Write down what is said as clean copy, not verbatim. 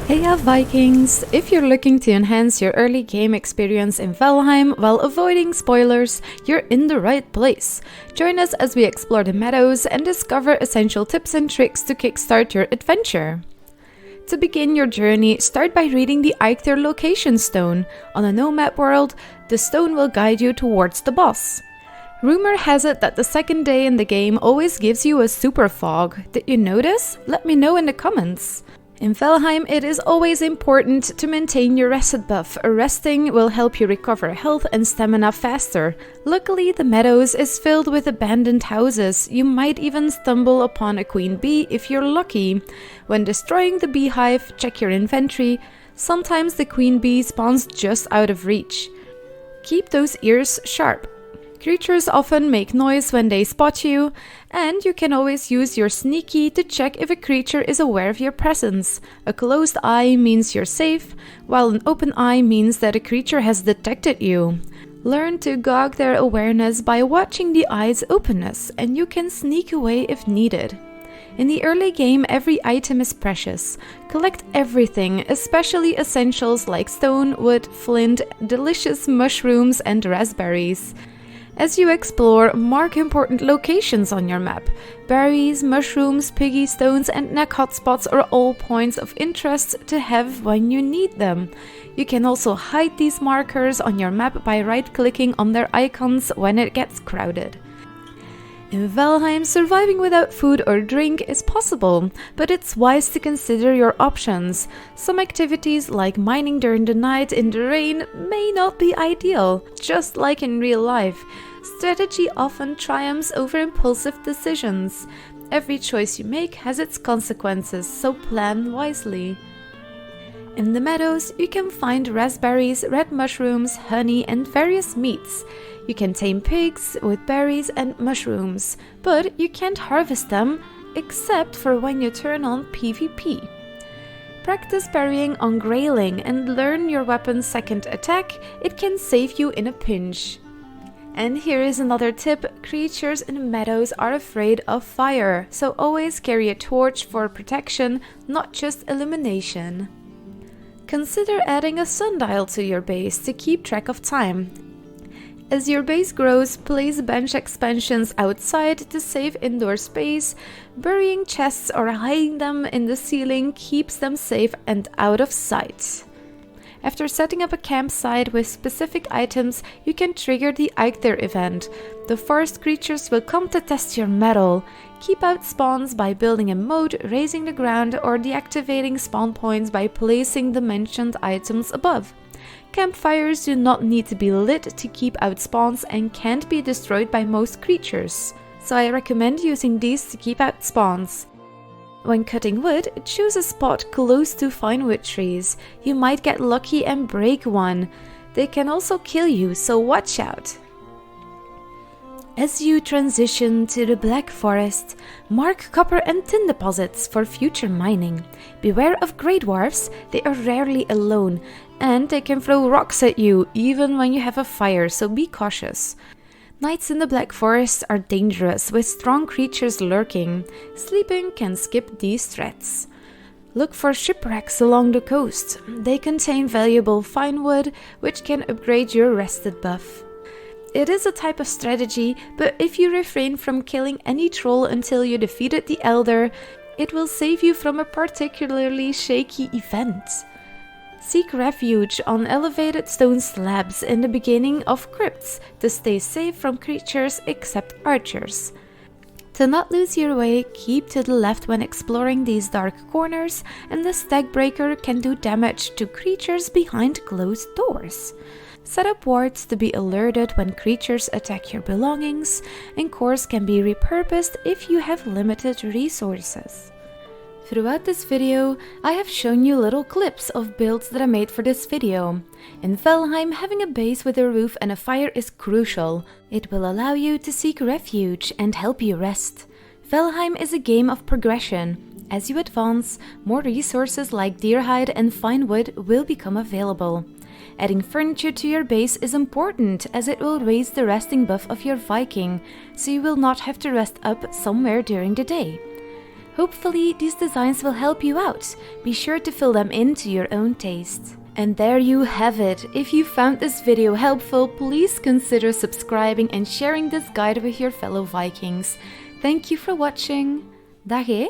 Hey Vikings! If you're looking to enhance your early game experience in Valheim while avoiding spoilers, you're in the right place. Join us as we explore the Meadows and discover essential tips and tricks to kickstart your adventure. To begin your journey, start by reading the Eikthyr location stone. On a no-map world, the stone will guide you towards the boss. Rumor has it that the second day in the game always gives you a super fog. Did you notice? Let me know in the comments. In Valheim, it is always important to maintain your rested buff. Resting will help you recover health and stamina faster. Luckily, the Meadows is filled with abandoned houses. You might even stumble upon a queen bee if you're lucky. When destroying the beehive, check your inventory. Sometimes the queen bee spawns just out of reach. Keep those ears sharp. Creatures often make noise when they spot you, and you can always use your sneaky to check if a creature is aware of your presence. A closed eye means you're safe, while an open eye means that a creature has detected you. Learn to gauge their awareness by watching the eye's openness, and you can sneak away if needed. In the early game, every item is precious. Collect everything, especially essentials like stone, wood, flint, delicious mushrooms, and raspberries. As you explore, mark important locations on your map. Berries, mushrooms, piggy stones, and neck hotspots are all points of interest to have when you need them. You can also hide these markers on your map by right-clicking on their icons when it gets crowded. In Valheim, surviving without food or drink is possible, but it's wise to consider your options. Some activities, like mining during the night in the rain, may not be ideal, just like in real life. Strategy often triumphs over impulsive decisions. Every choice you make has its consequences, so plan wisely. In the Meadows, you can find raspberries, red mushrooms, honey, and various meats. You can tame pigs with berries and mushrooms, but you can't harvest them, except for when you turn on PvP. Practice parrying on Grayling and learn your weapon's second attack. It can save you in a pinch. And here is another tip: creatures in the Meadows are afraid of fire, so always carry a torch for protection, not just illumination. Consider adding a sundial to your base to keep track of time. As your base grows, place bench expansions outside to save indoor space. Burying chests or hiding them in the ceiling keeps them safe and out of sight. After setting up a campsite with specific items, you can trigger the Eikthyr event. The forest creatures will come to test your mettle. Keep out spawns by building a moat, raising the ground, or deactivating spawn points by placing the mentioned items above. Campfires do not need to be lit to keep out spawns and can't be destroyed by most creatures, so I recommend using these to keep out spawns. When cutting wood, choose a spot close to fine wood trees. You might get lucky and break one. They can also kill you, so watch out. As you transition to the Black Forest, mark copper and tin deposits for future mining. Beware of grey dwarfs, they are rarely alone, and they can throw rocks at you even when you have a fire, so be cautious. Nights in the Black Forest are dangerous, with strong creatures lurking. Sleeping can skip these threats. Look for shipwrecks along the coast. They contain valuable fine wood, which can upgrade your rested buff. It is a type of strategy, but if you refrain from killing any troll until you defeated the Elder, it will save you from a particularly shaky event. Seek refuge on elevated stone slabs in the beginning of crypts to stay safe from creatures except archers. To not lose your way, keep to the left when exploring these dark corners, and the stag breaker can do damage to creatures behind closed doors. Set up wards to be alerted when creatures attack your belongings, and cores can be repurposed if you have limited resources. Throughout this video, I have shown you little clips of builds that I made for this video. In Valheim, having a base with a roof and a fire is crucial. It will allow you to seek refuge and help you rest. Valheim is a game of progression. As you advance, more resources like deer hide and fine wood will become available. Adding furniture to your base is important, as it will raise the resting buff of your Viking, so you will not have to rest up somewhere during the day. Hopefully these designs will help you out. Be sure to fill them in to your own taste. And there you have it. If you found this video helpful, please consider subscribing and sharing this guide with your fellow Vikings. Thank you for watching. Dag hè!